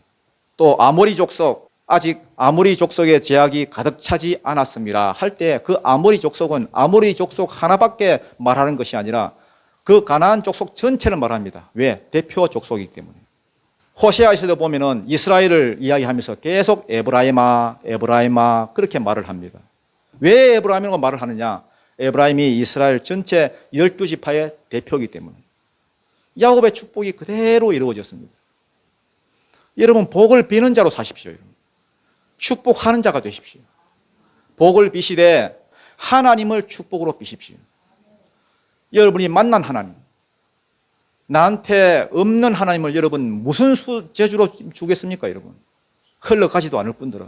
또 아모리 족속 아직 아모리 족속의 제약이 가득 차지 않았습니다 할 때 그 아모리 족속은 아모리 족속 하나밖에 말하는 것이 아니라 그 가나안 족속 전체를 말합니다. 왜? 대표 족속이기 때문에. 호세아에서도 보면은 이스라엘을 이야기하면서 계속 에브라임아 에브라임아 그렇게 말을 합니다. 왜 에브라임이라고 말을 하느냐? 에브라임이 이스라엘 전체 12지파의 대표이기 때문에. 야곱의 축복이 그대로 이루어졌습니다. 여러분 복을 비는 자로 사십시오. 축복하는 자가 되십시오. 복을 비시되 하나님을 축복으로 비십시오. 여러분이 만난 하나님, 나한테 없는 하나님을 여러분 무슨 재주로 주겠습니까? 여러분 흘러가지도 않을 뿐더러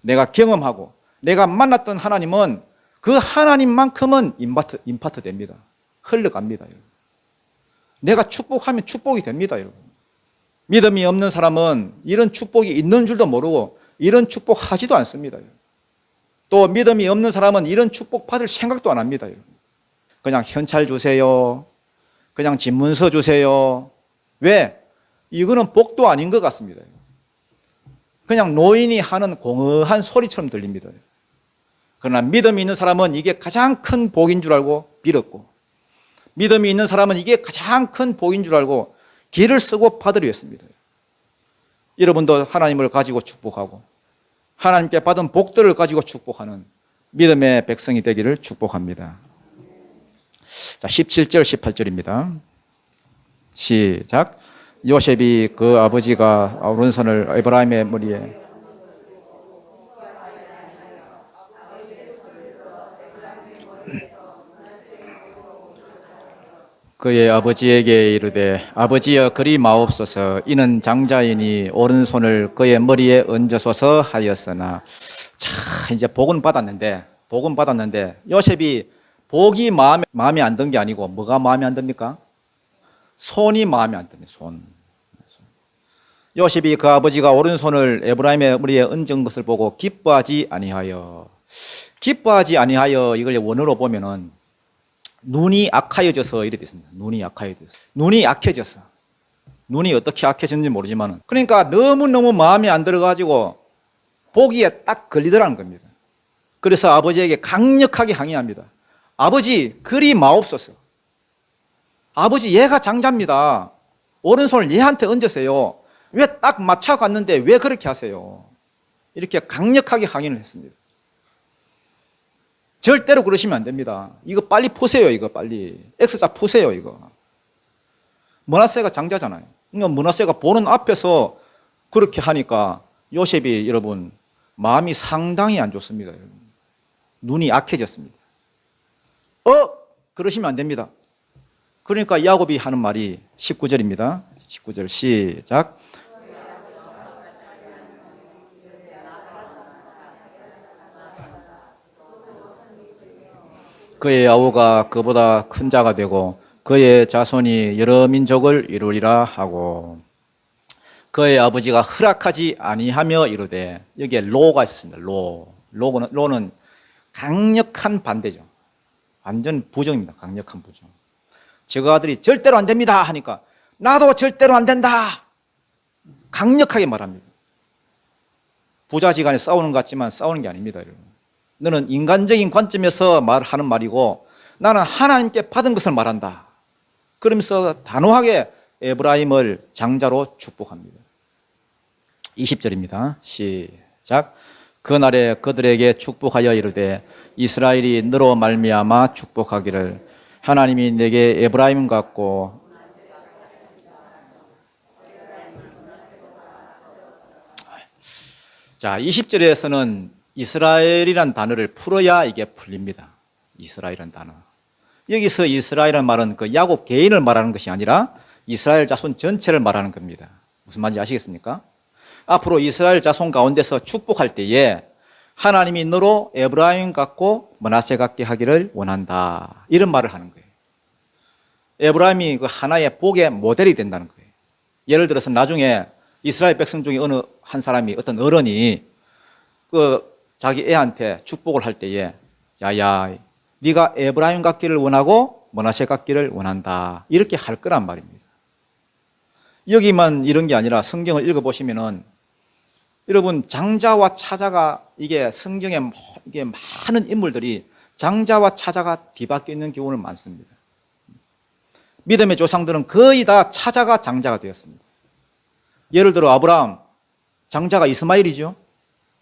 내가 경험하고 내가 만났던 하나님은 그 하나님만큼은 임파트 됩니다. 흘러갑니다. 여러분. 내가 축복하면 축복이 됩니다. 여러분. 믿음이 없는 사람은 이런 축복이 있는 줄도 모르고 이런 축복 하지도 않습니다. 여러분. 또 믿음이 없는 사람은 이런 축복 받을 생각도 안 합니다. 여러분. 그냥 현찰 주세요. 그냥 집문서 주세요. 왜? 이거는 복도 아닌 것 같습니다. 그냥 노인이 하는 공허한 소리처럼 들립니다. 그러나 믿음이 있는 사람은 이게 가장 큰 복인 줄 알고 빌었고 믿음이 있는 사람은 이게 가장 큰 복인 줄 알고 길을 쓰고 받으려 했습니다. 여러분도 하나님을 가지고 축복하고 하나님께 받은 복들을 가지고 축복하는 믿음의 백성이 되기를 축복합니다. 자, 17절 18절입니다. 시작. 요셉이 그 아버지가 오른손을 에브라임의 머리에 그의 아버지에게 이르되 아버지여 그리 마옵소서 이는 장자이니 오른손을 그의 머리에 얹어소서 하였으나 자 이제 복은 받았는데 요셉이 복이 마음에 안 든 게 아니고 뭐가 마음에 안 듭니까? 손이 마음에 안 듭니다. 손. 요셉이 그 아버지가 오른손을 에브라임의 머리에 얹은 것을 보고 기뻐하지 아니하여 이걸 원어로 보면은 눈이 악하여져서 이래 됐습니다. 눈이 약해져서. 눈이 어떻게 약해졌는지 모르지만 그러니까 너무너무 마음에 안 들어가지고 보기에 딱 걸리더라는 겁니다. 그래서 아버지에게 강력하게 항의합니다. 아버지 그리 마옵소서. 아버지 얘가 장자입니다. 오른손을 얘한테 얹으세요. 왜 딱 맞춰갔는데 왜 그렇게 하세요? 이렇게 강력하게 항의를 했습니다. 절대로 그러시면 안 됩니다. 이거 빨리 푸세요. 이거 빨리 X자 푸세요. 이거 므낫세가 장자잖아요. 그러니까 므낫세가 보는 앞에서 그렇게 하니까 요셉이 여러분 마음이 상당히 안 좋습니다. 여러분. 눈이 약해졌습니다. 그러시면 안 됩니다. 그러니까 야곱이 하는 말이 19절입니다. 19절 시작. 그의 아우가 그보다 큰 자가 되고 그의 자손이 여러 민족을 이루리라 하고 그의 아버지가 허락하지 아니하며 이르되 여기에 로가 있습니다. 로는 강력한 반대죠. 완전 부정입니다. 강력한 부정. 저그 아들이 절대로 안 됩니다 하니까 나도 절대로 안 된다. 강력하게 말합니다. 부자지간에 싸우는 것 같지만 싸우는 게 아닙니다. 여러분. 너는 인간적인 관점에서 말하는 말이고 나는 하나님께 받은 것을 말한다. 그러면서 단호하게 에브라임을 장자로 축복합니다. 20절입니다. 시작. 그날에 그들에게 축복하여 이르되 이스라엘이 너로 말미암아 축복하기를 하나님이 내게 에브라임 같고 자 20절에서는 이스라엘이란 단어를 풀어야 이게 풀립니다. 이스라엘이란 단어. 여기서 이스라엘이란 말은 그 야곱 개인을 말하는 것이 아니라 이스라엘 자손 전체를 말하는 겁니다. 무슨 말인지 아시겠습니까? 앞으로 이스라엘 자손 가운데서 축복할 때에 하나님이 너로 에브라임 같고 므낫세 같게 하기를 원한다. 이런 말을 하는 거예요. 에브라임이 그 하나의 복의 모델이 된다는 거예요. 예를 들어서 나중에 이스라엘 백성 중에 어느 한 사람이 어떤 어른이 그 자기 애한테 축복을 할 때에 야야 네가 에브라임 같기를 원하고 므낫세 같기를 원한다. 이렇게 할 거란 말입니다. 여기만 이런 게 아니라 성경을 읽어보시면은 여러분 장자와 차자가 이게 성경에 이게 많은 인물들이 장자와 차자가 뒤바뀌어 있는 경우는 많습니다. 믿음의 조상들은 거의 다 차자가 장자가 되었습니다. 예를 들어 아브라함 장자가 이스마엘이죠.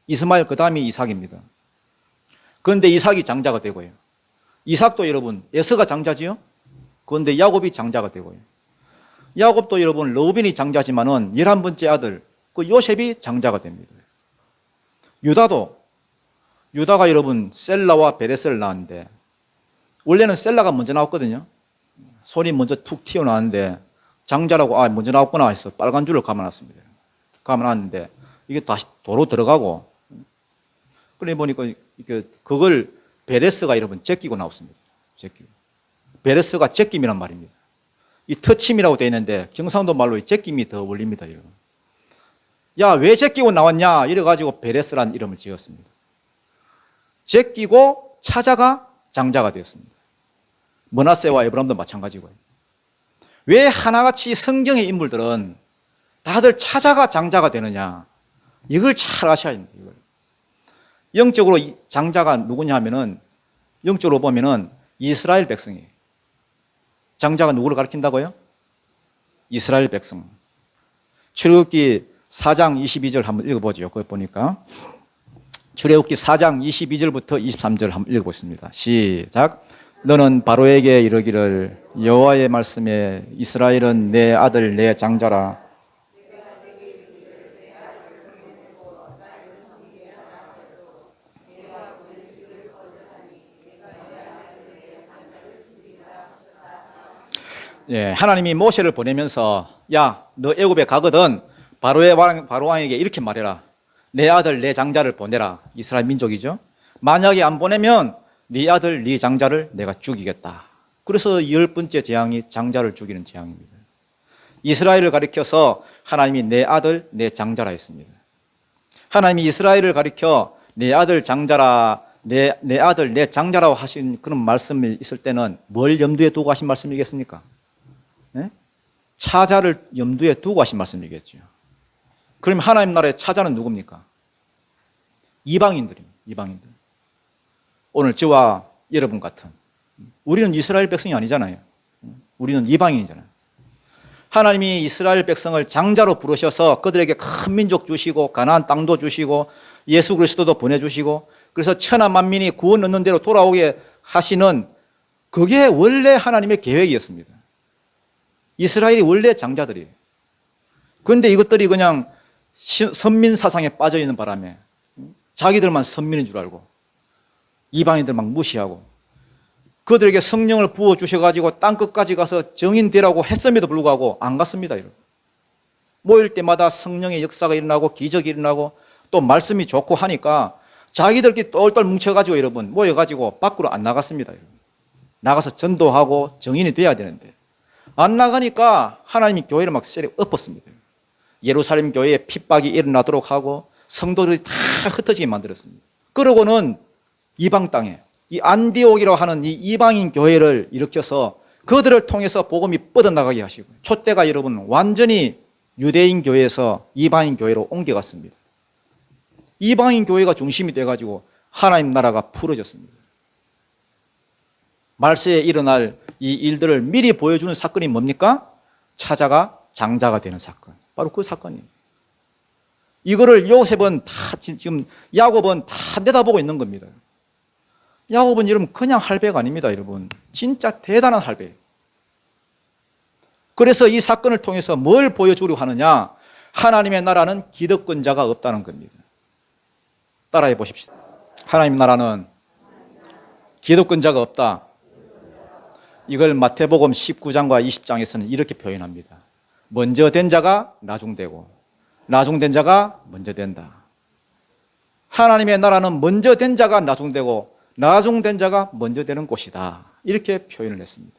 이스마엘 그 다음이 이삭입니다. 그런데 이삭이 장자가 되고요. 이삭도 여러분 에서가 장자지요. 그런데 야곱이 장자가 되고요. 야곱도 여러분 르우벤이 장자지만은 11번째 아들 그 요셉이 장자가 됩니다. 유다가 여러분 셀라와 베레스를 낳았는데 원래는 셀라가 먼저 나왔거든요. 손이 먼저 툭 튀어나왔는데 장자라고 먼저 나왔구나 해서 빨간 줄을 감아놨습니다. 감아놨는데 이게 다시 도로 들어가고 그러니 보니까 그걸 베레스가 여러분 제끼고 나왔습니다. 제끼고. 베레스가 제낌이란 말입니다. 이 터침이라고 되어 있는데 경상도 말로 이 제낌이 더 어울립니다. 여러분. 야, 왜 제끼고 나왔냐? 이래가지고 베레스라는 이름을 지었습니다. 제끼고 차자가 장자가 되었습니다. 므낫세와 에브라임도 마찬가지고요. 왜 하나같이 성경의 인물들은 다들 차자가 장자가 되느냐? 이걸 잘 아셔야 됩니다. 이걸. 영적으로 장자가 누구냐 하면은 영적으로 보면은 이스라엘 백성이에요. 장자가 누구를 가리킨다고요? 이스라엘 백성. 출애굽기 4장 22절 한번 읽어보죠. 거기 보니까 출애굽기 4장 22절부터 23절 한번 읽어보겠습니다. 시작. 너는 바로에게 이르기를 여호와의 말씀에 이스라엘은 내 아들 내 장자라. 예, 하나님이 모세를 보내면서 야, 너 애굽에 가거든 바로 왕에게 이렇게 말해라. 내 아들 내 장자를 보내라. 이스라엘 민족이죠. 만약에 안 보내면 네 아들 네 장자를 내가 죽이겠다. 그래서 10번째 재앙이 장자를 죽이는 재앙입니다. 이스라엘을 가리켜서 하나님이 내 아들 내 장자라 했습니다. 하나님이 이스라엘을 가리켜 내 아들 장자라 내 아들 내 장자라고 하신 그런 말씀이 있을 때는 뭘 염두에 두고 하신 말씀이겠습니까? 네? 차자를 염두에 두고 하신 말씀이겠죠. 그럼 하나님 나라의 차자는 누굽니까? 이방인들입니다. 이방인들. 오늘 저와 여러분 같은 우리는 이스라엘 백성이 아니잖아요. 우리는 이방인이잖아요. 하나님이 이스라엘 백성을 장자로 부르셔서 그들에게 큰 민족 주시고 가나안 땅도 주시고 예수 그리스도도 보내주시고 그래서 천하 만민이 구원 얻는 대로 돌아오게 하시는 그게 원래 하나님의 계획이었습니다. 이스라엘이 원래 장자들이에요. 그런데 이것들이 그냥 선민 사상에 빠져 있는 바람에 자기들만 선민인 줄 알고 이방인들 막 무시하고 그들에게 성령을 부어주셔가지고 땅끝까지 가서 정인되라고 했음에도 불구하고 안 갔습니다. 모일 때마다 성령의 역사가 일어나고 기적이 일어나고 또 말씀이 좋고 하니까 자기들끼리 똘똘 뭉쳐가지고 여러분 모여가지고 밖으로 안 나갔습니다. 나가서 전도하고 정인이 돼야 되는데 안 나가니까 하나님이 교회를 막 세례 엎었습니다. 예루살렘 교회에 핍박이 일어나도록 하고 성도들이 다 흩어지게 만들었습니다. 그러고는 이방 땅에 이 안디옥이라고 하는 이 이방인 교회를 일으켜서 그들을 통해서 복음이 뻗어나가게 하시고, 촛대가 여러분 완전히 유대인 교회에서 이방인 교회로 옮겨갔습니다. 이방인 교회가 중심이 돼가지고 하나님 나라가 풀어졌습니다. 말세에 일어날 이 일들을 미리 보여주는 사건이 뭡니까? 차자가 장자가 되는 사건. 바로 그 사건이에요. 이거를 요셉은 다, 지금 야곱은 다 내다보고 있는 겁니다. 야곱은 여러분 그냥 할배가 아닙니다, 여러분. 진짜 대단한 할배예요. 그래서 이 사건을 통해서 뭘 보여주려고 하느냐? 하나님의 나라는 기득권자가 없다는 겁니다. 따라해 보십시오. 하나님 나라는 기득권자가 없다. 이걸 마태복음 19장과 20장에서는 이렇게 표현합니다. 먼저 된 자가 나중되고 나중된 자가 먼저 된다. 하나님의 나라는 먼저 된 자가 나중되고 나중된 자가 먼저 되는 곳이다. 이렇게 표현을 했습니다.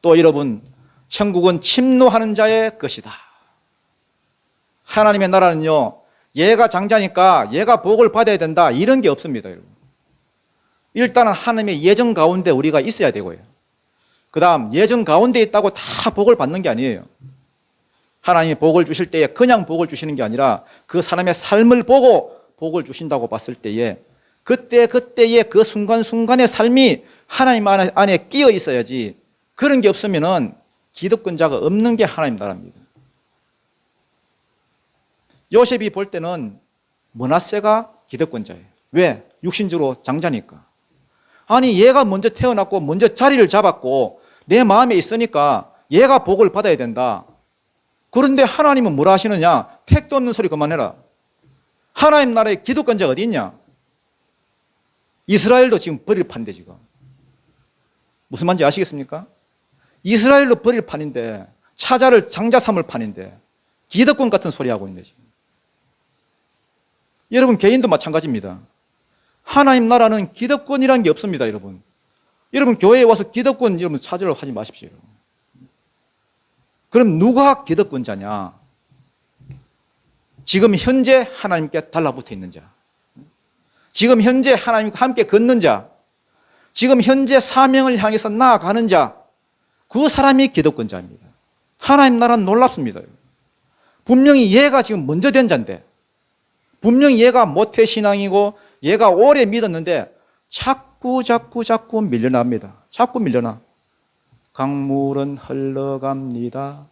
또 여러분, 천국은 침노하는 자의 것이다. 하나님의 나라는요, 얘가 장자니까 얘가 복을 받아야 된다, 이런 게 없습니다, 여러분. 일단은 하나님의 예정 가운데 우리가 있어야 되고요. 그 다음 예정 가운데 있다고 다 복을 받는 게 아니에요. 하나님이 복을 주실 때에 그냥 복을 주시는 게 아니라 그 사람의 삶을 보고 복을 주신다고 봤을 때에 그때의 그 순간순간의 삶이 하나님 안에 끼어 있어야지, 그런 게 없으면은 기득권자가 없는 게 하나님 나라입니다. 요셉이 볼 때는 므낫세가 기득권자예요. 왜? 육신적으로 장자니까. 아니, 얘가 먼저 태어났고 먼저 자리를 잡았고 내 마음에 있으니까 얘가 복을 받아야 된다. 그런데 하나님은 뭐라 하시느냐? 택도 없는 소리 그만해라. 하나님 나라의 기득권자가 어디 있냐? 이스라엘도 지금 버릴 판인데, 지금 무슨 말인지 아시겠습니까? 이스라엘도 버릴 판인데, 차자를 장자 삼을 판인데 기득권 같은 소리 하고 있는데, 지금 여러분 개인도 마찬가지입니다. 하나님 나라는 기득권이라는 게 없습니다, 여러분. 여러분 교회에 와서 기득권 여러분 찾으려고 하지 마십시오. 그럼 누가 기득권자냐? 지금 현재 하나님께 달라붙어 있는 자, 지금 현재 하나님과 함께 걷는 자, 지금 현재 사명을 향해서 나아가는 자, 그 사람이 기득권자입니다. 하나님 나라는 놀랍습니다. 분명히 얘가 지금 먼저 된 자인데, 분명히 얘가 모태신앙이고 얘가 오래 믿었는데 자꾸 밀려납니다. 자꾸 밀려나. 강물은 흘러갑니다.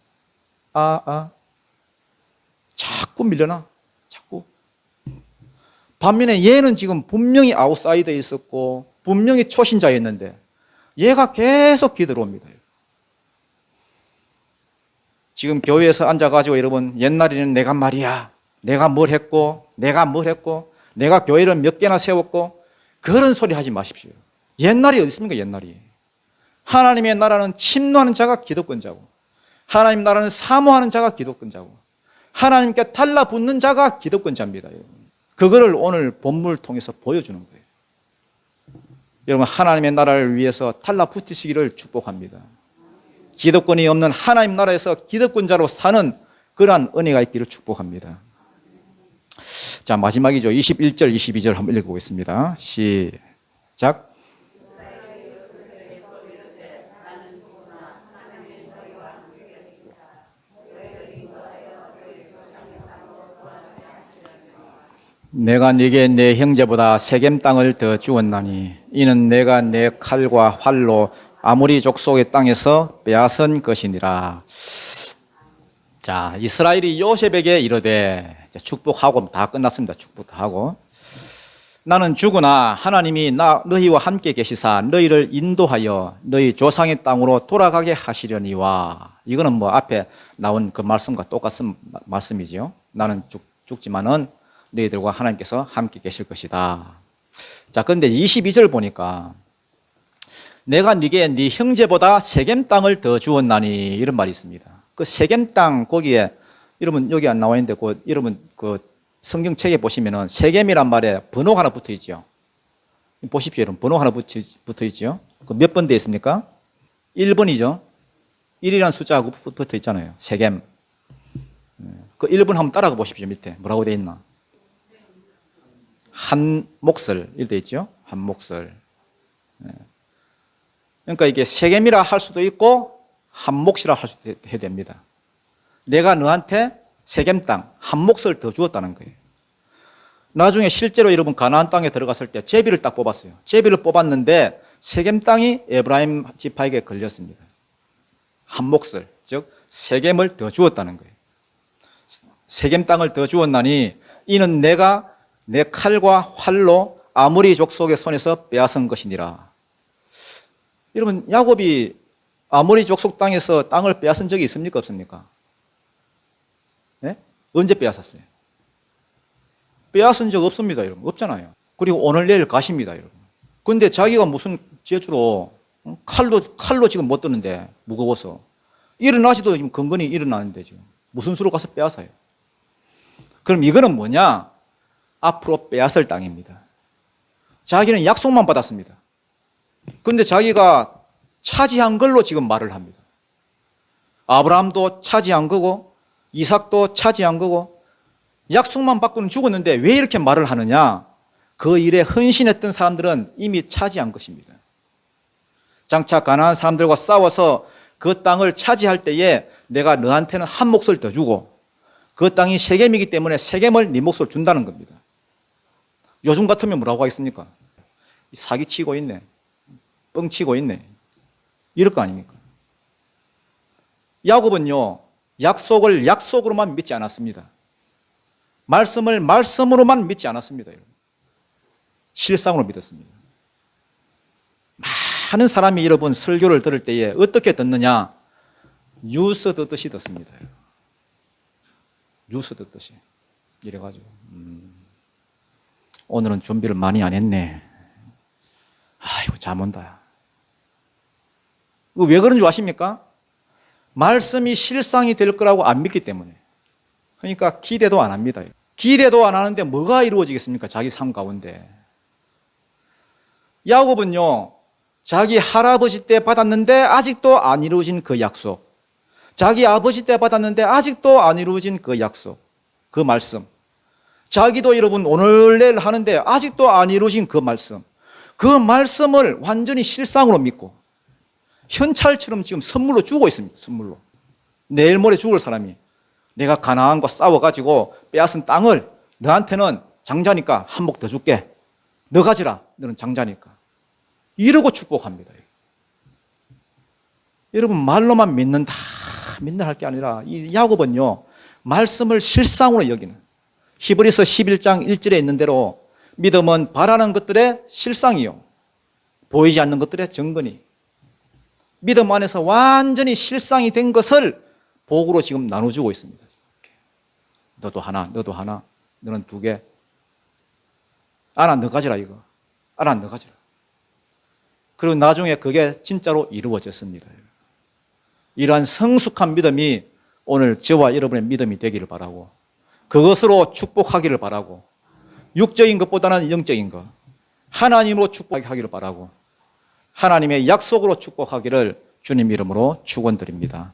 자꾸 밀려나. 자꾸. 반면에 얘는 지금 분명히 아웃사이더에 있었고 분명히 초신자였는데 얘가 계속 기들어옵니다. 지금 교회에서 앉아가지고 여러분, 옛날에는 내가 말이야, 내가 뭘 했고 내가 교회를 몇 개나 세웠고, 그런 소리 하지 마십시오. 옛날이 어디 있습니까? 옛날이. 하나님의 나라는 침노하는 자가 기득권자고, 하나님 나라는 사모하는 자가 기득권자고, 하나님께 달라붙는 자가 기득권자입니다. 그거를 오늘 본문을 통해서 보여주는 거예요. 여러분, 하나님의 나라를 위해서 달라붙으시기를 축복합니다. 기득권이 없는 하나님 나라에서 기득권자로 사는 그러한 은혜가 있기를 축복합니다. 자, 마지막이죠. 21절, 22절 한번 읽어보겠습니다. 시작. 내가 네게 내 형제보다 세겜 땅을 더 주었나니 이는 내가 내 칼과 활로 아모리 족속의 땅에서 빼앗은 것이니라. 자, 이스라엘이 요셉에게 이르되, 축복하고 다 끝났습니다. 축복 다 하고, 나는 죽으나 하나님이 너희와 함께 계시사 너희를 인도하여 너희 조상의 땅으로 돌아가게 하시려니와. 이거는 뭐 앞에 나온 그 말씀과 똑같은 말씀이죠. 나는 죽지만은 너희들과 하나님께서 함께 계실 것이다. 자, 그런데 22절 보니까 내가 네게 네 형제보다 세겜 땅을 더 주었나니, 이런 말이 있습니다. 그 세겜 땅, 거기에 여러분 여기 안 나와 있는데 여러분 그 성경책에 보시면은 세겜이란 말에 번호가 하나 붙어 있죠. 보십시오, 여러분. 번호 하나 붙어 있죠. 그 몇 번 되어 있습니까? 1번이죠. 1이라는 숫자가 붙어 있잖아요. 세겜. 그 1번 한번 따라가 보십시오. 밑에 뭐라고 되어 있나? 한 몫을, 이렇게 되어 있죠. 한 몫을. 그러니까 이게 세겜이라 할 수도 있고 한 몫이라 할 수도 해야 됩니다. 내가 너한테 세겜 땅, 한 몫을 더 주었다는 거예요. 나중에 실제로 여러분 가나안 땅에 들어갔을 때 제비를 딱 뽑았어요. 제비를 뽑았는데 세겜 땅이 에브라임 지파에게 걸렸습니다. 한 몫을, 즉 세겜을 더 주었다는 거예요. 세겜 땅을 더 주었나니 이는 내가 내 칼과 활로 아모리 족속의 손에서 빼앗은 것이니라. 여러분, 야곱이 아모리 족속 땅에서 땅을 빼앗은 적이 있습니까? 없습니까? 네? 언제 빼앗았어요? 빼앗은 적 없습니다, 여러분. 없잖아요. 그리고 오늘 내일 가십니다, 여러분. 근데 자기가 무슨 재주로 칼로 지금 못 드는데 무거워서 일어나지도 지금 근근히 일어나는데 지금 무슨 수로 가서 빼앗아요? 그럼 이거는 뭐냐? 앞으로 빼앗을 땅입니다. 자기는 약속만 받았습니다. 근데 자기가 차지한 걸로 지금 말을 합니다. 아브라함도 차지한 거고 이삭도 차지한 거고 약속만 받고는 죽었는데 왜 이렇게 말을 하느냐? 그 일에 헌신했던 사람들은 이미 차지한 것입니다. 장차 가나안 사람들과 싸워서 그 땅을 차지할 때에 내가 너한테는 한 몫을 더 주고 그 땅이 세겜이기 때문에 세겜을 네 몫을 준다는 겁니다. 요즘 같으면 뭐라고 하겠습니까? 사기치고 있네. 뻥치고 있네. 이럴 거 아닙니까? 야곱은요, 약속을 약속으로만 믿지 않았습니다. 말씀을 말씀으로만 믿지 않았습니다. 실상으로 믿었습니다. 많은 사람이 여러분 설교를 들을 때에 어떻게 듣느냐? 뉴스 듣듯이 듣습니다. 뉴스 듣듯이. 이래가지고 오늘은 준비를 많이 안 했네. 아이고 잠 온다. 왜 그런 줄 아십니까? 말씀이 실상이 될 거라고 안 믿기 때문에. 그러니까 기대도 안 합니다. 기대도 안 하는데 뭐가 이루어지겠습니까? 자기 삶 가운데. 야곱은요, 자기 할아버지 때 받았는데 아직도 안 이루어진 그 약속, 자기 아버지 때 받았는데 아직도 안 이루어진 그 약속, 그 말씀, 자기도 여러분 오늘 내일 하는데 아직도 안 이루어진 그 말씀, 그 말씀을 완전히 실상으로 믿고 현찰처럼 지금 선물로 주고 있습니다. 선물로. 내일 모레 죽을 사람이 내가 가나안과 싸워가지고 빼앗은 땅을 너한테는 장자니까 한 몫 더 줄게. 너 가지라. 너는 장자니까. 이러고 축복합니다. 여러분 말로만 믿는다 할 게 아니라 이 야곱은요, 말씀을 실상으로 여기는, 히브리서 11장 1절에 있는 대로 믿음은 바라는 것들의 실상이요, 보이지 않는 것들의 증거니, 믿음 안에서 완전히 실상이 된 것을 복으로 지금 나눠주고 있습니다. 너도 하나, 너도 하나, 너는 두 개. 아나 너 가지라 이거. 아나 너 가지라. 그리고 나중에 그게 진짜로 이루어졌습니다. 이러한 성숙한 믿음이 오늘 저와 여러분의 믿음이 되기를 바라고, 그것으로 축복하기를 바라고, 육적인 것보다는 영적인 것, 하나님으로 축복하기를 바라고, 하나님의 약속으로 축복하기를 주님 이름으로 축원드립니다.